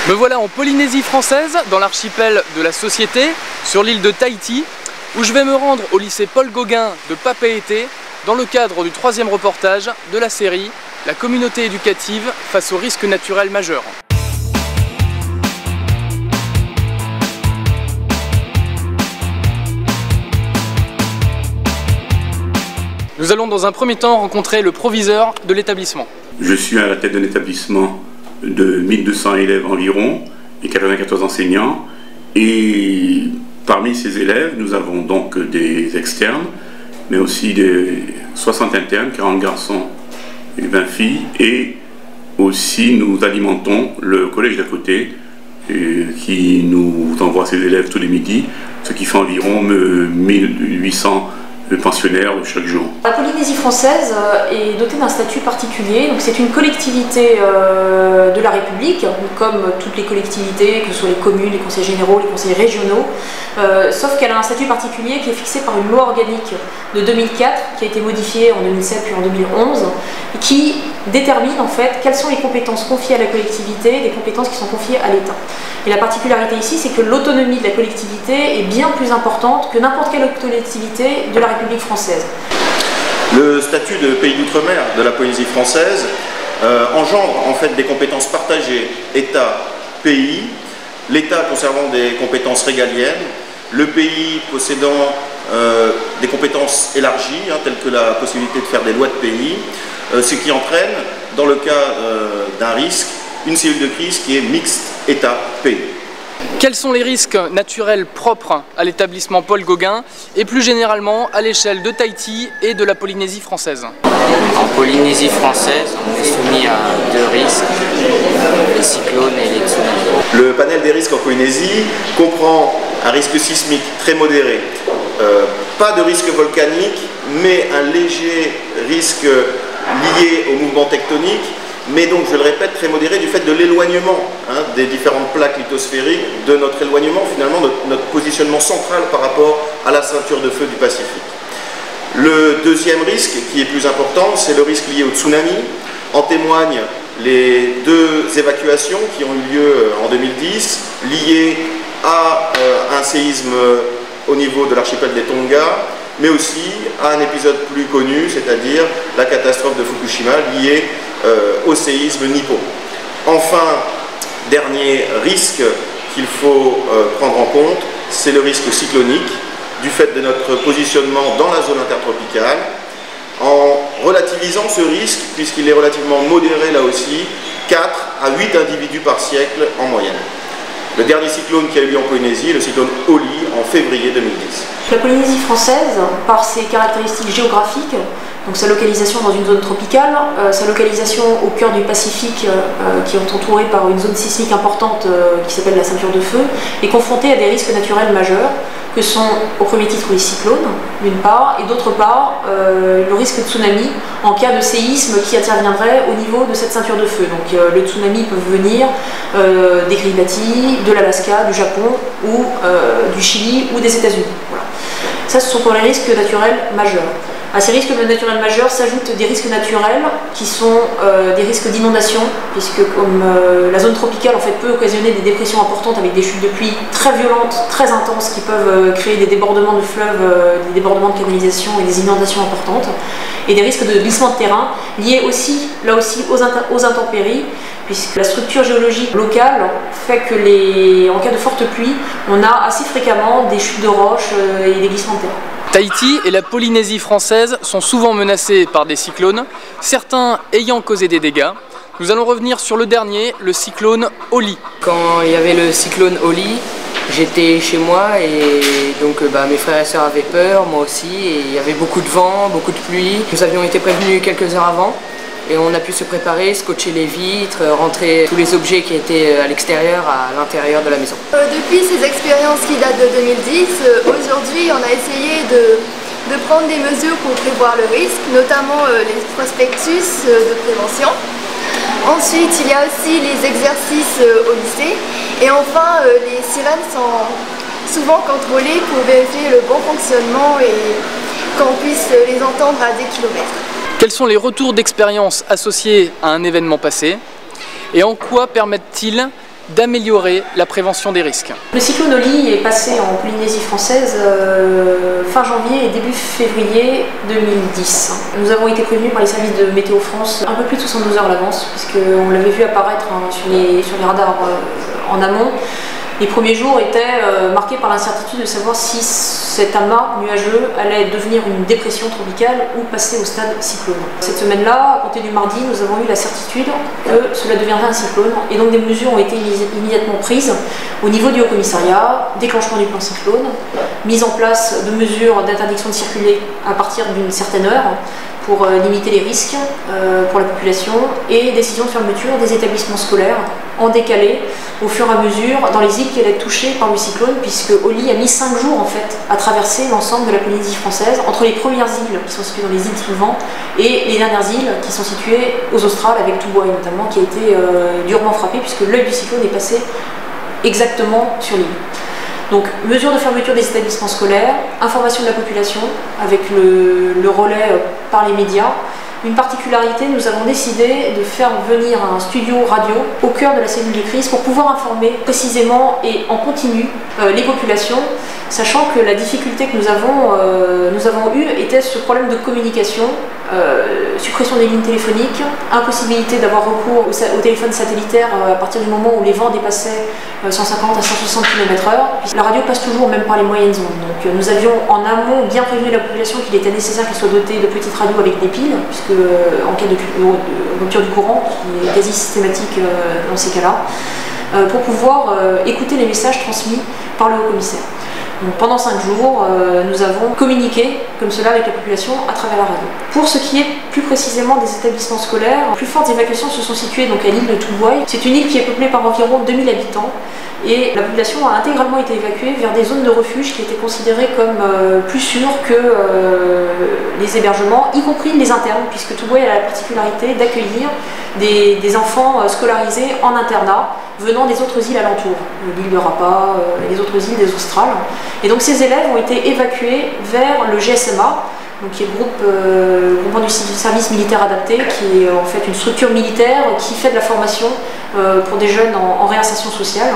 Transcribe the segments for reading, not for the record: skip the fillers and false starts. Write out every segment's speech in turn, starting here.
Me voilà en Polynésie française, dans l'archipel de la Société, sur l'île de Tahiti, où je vais me rendre au lycée Paul Gauguin de Papeete, dans le cadre du 3e reportage de la série « La communauté éducative face aux risques naturels majeurs ». Nous allons dans un premier temps rencontrer le proviseur de l'établissement. Je suis à la tête d'un établissement de 1200 élèves environ et 94 enseignants. Et parmi ces élèves, nous avons donc des externes, mais aussi des 60 internes, 40 garçons et 20 filles. Et aussi nous alimentons le collège d'à côté qui nous envoie ses élèves tous les midis, ce qui fait environ 1800 pensionnaires chaque jour. La Polynésie française est dotée d'un statut particulier, donc c'est une collectivité de la République, comme toutes les collectivités, que ce soit les communes, les conseils généraux, les conseils régionaux, sauf qu'elle a un statut particulier qui est fixé par une loi organique de 2004, qui a été modifiée en 2007 puis en 2011, et qui détermine en fait quelles sont les compétences confiées à la collectivité, les compétences qui sont confiées à l'État. Et la particularité ici, c'est que l'autonomie de la collectivité est bien plus importante que n'importe quelle autre collectivité de la République française. Le statut de pays d'outre-mer de la Polynésie française engendre en fait des compétences partagées État-pays, l'État conservant des compétences régaliennes, le pays possédant des compétences élargies, telles que la possibilité de faire des lois de pays, ce qui entraîne, dans le cas d'un risque, une cellule de crise qui est mixte État-pays. Quels sont les risques naturels propres à l'établissement Paul Gauguin et plus généralement à l'échelle de Tahiti et de la Polynésie française? En Polynésie française, on est soumis à deux risques, les cyclones et les tsunamis. Le panel des risques en Polynésie comprend un risque sismique très modéré, pas de risque volcanique, mais un léger risque lié au mouvement tectonique, mais donc, je le répète, très modéré du fait de l'éloignement des différentes plaques lithosphériques, de notre éloignement, finalement, de notre positionnement central par rapport à la ceinture de feu du Pacifique. Le deuxième risque, qui est plus important, c'est le risque lié au tsunami. En témoignent les deux évacuations qui ont eu lieu en 2010, liées à un séisme au niveau de l'archipel des Tonga, mais aussi à un épisode plus connu, c'est-à-dire la catastrophe de Fukushima liée au séisme nippon. Enfin, dernier risque qu'il faut prendre en compte, c'est le risque cyclonique, du fait de notre positionnement dans la zone intertropicale, en relativisant ce risque, puisqu'il est relativement modéré là aussi, 4 à 8 individus par siècle en moyenne. Le dernier cyclone qui a eu lieu en Polynésie, le cyclone Oli, en février 2010. La Polynésie française, par ses caractéristiques géographiques, donc sa localisation dans une zone tropicale, sa localisation au cœur du Pacifique, qui est entourée par une zone sismique importante qui s'appelle la ceinture de feu, est confrontée à des risques naturels majeurs, que sont au premier titre les cyclones, d'une part, et d'autre part le risque de tsunami en cas de séisme qui interviendrait au niveau de cette ceinture de feu. Donc le tsunami peut venir des Kiribati, de l'Alaska, du Japon, ou du Chili ou des États-Unis. Voilà. Ça, ce sont pour les risques naturels majeurs. À ces risques naturels majeurs s'ajoutent des risques naturels qui sont des risques d'inondation, puisque comme la zone tropicale en fait, peut occasionner des dépressions importantes avec des chutes de pluie très violentes, très intenses, qui peuvent créer des débordements de fleuves, des débordements de canalisation et des inondations importantes, et des risques de glissement de terrain liés aussi, là aussi, aux intempéries, puisque la structure géologique locale fait que en cas de forte pluie, on a assez fréquemment des chutes de roches et des glissements de terrain. Tahiti et la Polynésie française sont souvent menacés par des cyclones, certains ayant causé des dégâts. Nous allons revenir sur le dernier, le cyclone Oli. Quand il y avait le cyclone Oli, j'étais chez moi et donc mes frères et sœurs avaient peur, moi aussi, et il y avait beaucoup de vent, beaucoup de pluie. Nous avions été prévenus quelques heures avant et on a pu se préparer, scotcher les vitres, rentrer tous les objets qui étaient à l'extérieur à l'intérieur de la maison. Depuis ces expériences qui datent de 2010, aujourd'hui on a essayé de prendre des mesures pour prévoir le risque, notamment les prospectus de prévention. Ensuite, il y a aussi les exercices au lycée. Et enfin, les sirènes sont souvent contrôlées pour vérifier le bon fonctionnement et qu'on puisse les entendre à des kilomètres. Quels sont les retours d'expérience associés à un événement passé et en quoi permettent-ils d'améliorer la prévention des risques. Le cyclone Oli est passé en Polynésie française fin janvier et début février 2010. Nous avons été prévenus par les services de Météo France un peu plus de 72 heures à l'avance, puisqu'on l'avait vu apparaître sur les radars en amont. Les premiers jours étaient marqués par l'incertitude de savoir si cet amas nuageux allait devenir une dépression tropicale ou passer au stade cyclone. Cette semaine-là, à compter du mardi, nous avons eu la certitude que cela deviendrait un cyclone et donc des mesures ont été immédiatement prises au niveau du Haut-Commissariat, déclenchement du plan cyclone, mise en place de mesures d'interdiction de circuler à partir d'une certaine heure pour limiter les risques pour la population et décision de fermeture des établissements scolaires en décalé au fur et à mesure dans les îles qui allaient être touchées par le cyclone, puisque Oli a mis 5 jours en fait à traverser l'ensemble de la Polynésie française entre les premières îles qui sont situées dans les îles Soulevant et les dernières îles qui sont situées aux Australes avec Tubuai notamment qui a été durement frappé puisque l'œil du cyclone est passé exactement sur l'île. Donc, mesure de fermeture des établissements scolaires, information de la population avec le relais par les médias. Une particularité, nous avons décidé de faire venir un studio radio au cœur de la cellule de crise pour pouvoir informer précisément et en continu les populations, sachant que la difficulté que nous avons eue était ce problème de communication, suppression des lignes téléphoniques, impossibilité d'avoir recours au téléphone satellitaire à partir du moment où les vents dépassaient 150 à 160 km/h. La radio passe toujours même par les moyennes ondes. Donc nous avions en amont bien prévenu la population qu'il était nécessaire qu'elle soit dotée de petites radios avec des piles, puisque en cas de rupture du courant, qui est quasi systématique dans ces cas-là, pour pouvoir écouter les messages transmis par le haut-commissaire. Donc, pendant 5 jours, nous avons communiqué comme cela avec la population à travers la radio. Pour ce qui est plus précisément des établissements scolaires, les plus fortes évacuations se sont situées donc à l'île de Tubuai. C'est une île qui est peuplée par environ 2000 habitants et la population a intégralement été évacuée vers des zones de refuge qui étaient considérées comme plus sûres que les hébergements, y compris les internes, puisque Tubuai a la particularité d'accueillir des enfants scolarisés en internat venant des autres îles alentours, l'île de Rapa et les autres îles des Australes. Et donc ces élèves ont été évacués vers le GSMA, donc qui est le groupement du service militaire adapté, qui est en fait une structure militaire qui fait de la formation pour des jeunes en réinsertion sociale.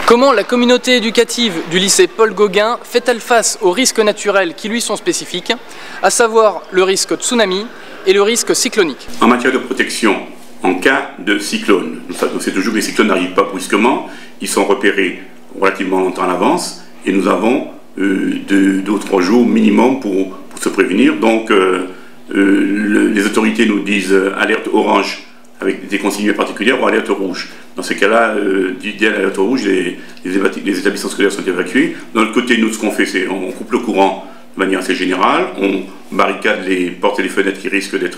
Comment la communauté éducative du lycée Paul Gauguin fait-elle face aux risques naturels qui lui sont spécifiques, à savoir le risque tsunami et le risque cyclonique? En matière de protection, en cas de cyclone, on sait toujours que les cyclones n'arrivent pas brusquement, ils sont repérés relativement longtemps à l'avance et nous avons 2 ou 3 jours minimum pour se prévenir. Donc les autorités nous disent alerte orange avec des consignes particulières ou alerte rouge. Dans ces cas-là, dès l'alerte rouge, les établissements scolaires sont évacués. Dans le côté, nous, ce qu'on fait, c'est on coupe le courant de manière assez générale, on barricade les portes et les fenêtres qui risquent d'être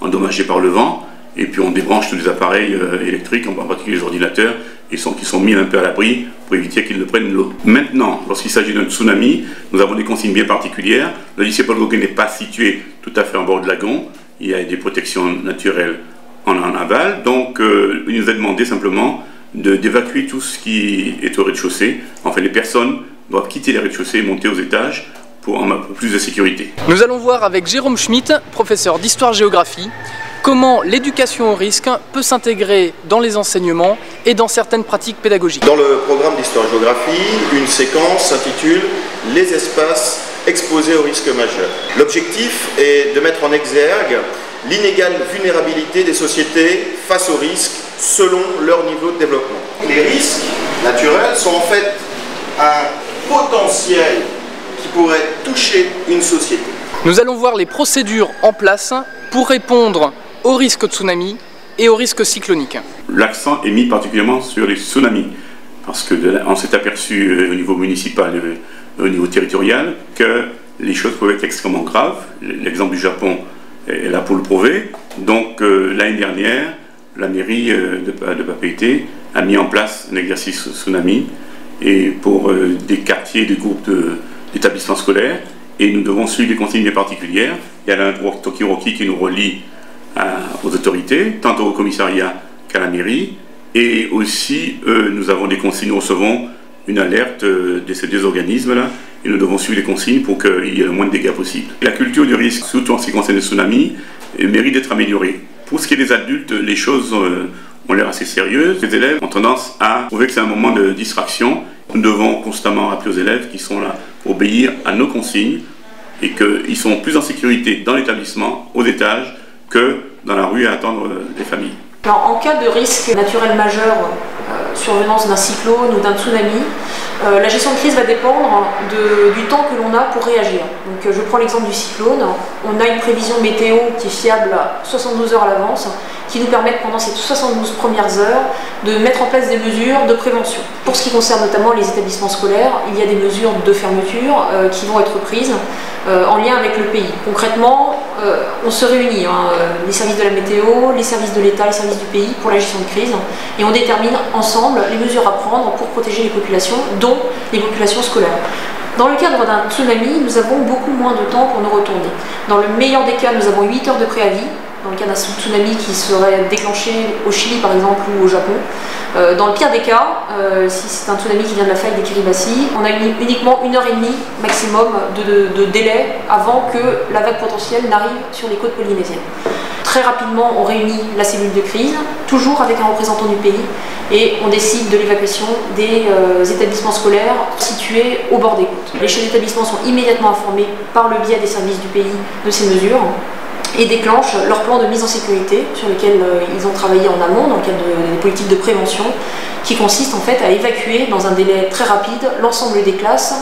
endommagées par le vent, et puis on débranche tous les appareils électriques, en particulier les ordinateurs, qui sont mis un peu à l'abri pour éviter qu'ils ne prennent l'eau. Maintenant, lorsqu'il s'agit d'un tsunami, nous avons des consignes bien particulières. Le lycée Paul Gauguin n'est pas situé tout à fait en bord de lagon, il y a des protections naturelles en aval, donc il nous a demandé simplement d'évacuer tout ce qui est au rez-de-chaussée. Enfin, les personnes doivent quitter les rez-de-chaussée et monter aux étages pour plus de sécurité. Nous allons voir avec Jérôme Schmitt, professeur d'histoire-géographie, comment l'éducation au risque peut s'intégrer dans les enseignements et dans certaines pratiques pédagogiques. Dans le programme d'histoire-géographie, une séquence s'intitule « Les espaces exposés aux risques majeurs ». L'objectif est de mettre en exergue l'inégale vulnérabilité des sociétés face aux risques selon leur niveau de développement. Les risques naturels sont en fait un potentiel qui pourrait toucher une société. Nous allons voir les procédures en place pour répondre au risque tsunami et au risque cyclonique. L'accent est mis particulièrement sur les tsunamis, parce qu'on s'est aperçu au niveau municipal et au niveau territorial que les choses pouvaient être extrêmement graves. L'exemple du Japon est là pour le prouver. Donc l'année dernière, la mairie de Papeete a mis en place un exercice tsunami et pour des quartiers, des groupes d'établissements scolaires, et nous devons suivre des consignes particulières. Il y a un walkie-talkie qui nous relie aux autorités, tant au commissariat qu'à la mairie, et aussi nous avons des consignes, nous recevons une alerte de ces 2 organismes-là, et nous devons suivre les consignes pour qu'il y ait le moins de dégâts possible. La culture du risque, surtout en ce qui concerne le tsunami, mérite d'être améliorée. Pour ce qui est des adultes, les choses ont l'air assez sérieuses. Les élèves ont tendance à trouver que c'est un moment de distraction. Nous devons constamment rappeler aux élèves qui sont là pour obéir à nos consignes et qu'ils sont plus en sécurité dans l'établissement, aux étages, que dans la rue à attendre des familles. Alors, en cas de risque naturel majeur, survenance d'un cyclone ou d'un tsunami, la gestion de crise va dépendre du temps que l'on a pour réagir. Donc, je prends l'exemple du cyclone. On a une prévision météo qui est fiable à 72 heures à l'avance, qui nous permettent pendant ces 72 premières heures de mettre en place des mesures de prévention. Pour ce qui concerne notamment les établissements scolaires, il y a des mesures de fermeture qui vont être prises en lien avec le pays. Concrètement, on se réunit, les services de la météo, les services de l'État, les services du pays pour la gestion de crise, et on détermine ensemble les mesures à prendre pour protéger les populations, dont les populations scolaires. Dans le cadre d'un tsunami, nous avons beaucoup moins de temps pour nous retourner. Dans le meilleur des cas, nous avons 8 heures de préavis, dans le cas d'un tsunami qui serait déclenché au Chili par exemple ou au Japon. Dans le pire des cas, si c'est un tsunami qui vient de la faille des Kiribati, on a uniquement 1h30 maximum de délai avant que la vague potentielle n'arrive sur les côtes polynésiennes. Très rapidement, on réunit la cellule de crise, toujours avec un représentant du pays, et on décide de l'évacuation des établissements scolaires situés au bord des côtes. Les chefs d'établissement sont immédiatement informés par le biais des services du pays de ces mesures et déclenchent leur plan de mise en sécurité sur lequel ils ont travaillé en amont dans le cadre des politiques de prévention qui consiste en fait à évacuer dans un délai très rapide l'ensemble des classes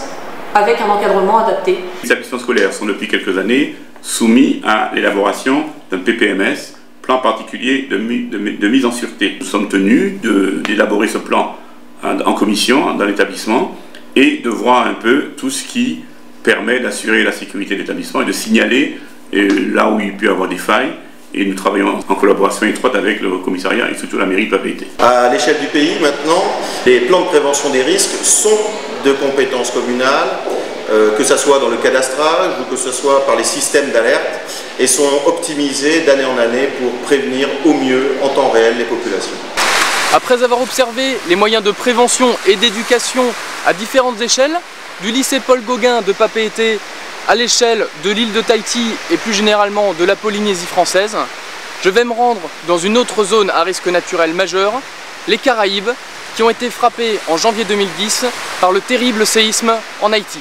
avec un encadrement adapté. Les établissements scolaires sont depuis quelques années soumis à l'élaboration d'un PPMS, plan particulier de mise en sûreté. Nous sommes tenus d'élaborer ce plan en commission dans l'établissement et de voir un peu tout ce qui permet d'assurer la sécurité de l'établissement et de signaler là où il peut y avoir des failles, et nous travaillons en collaboration étroite avec le commissariat et surtout la mairie de Papeete. À l'échelle du pays, maintenant, les plans de prévention des risques sont de compétence communale, que ce soit dans le cadastrage ou que ce soit par les systèmes d'alerte, et sont optimisés d'année en année pour prévenir au mieux, en temps réel, les populations. Après avoir observé les moyens de prévention et d'éducation à différentes échelles, du lycée Paul Gauguin de Papeete à l'échelle de l'île de Tahiti et plus généralement de la Polynésie française, je vais me rendre dans une autre zone à risque naturel majeur, les Caraïbes, qui ont été frappées en janvier 2010 par le terrible séisme en Haïti.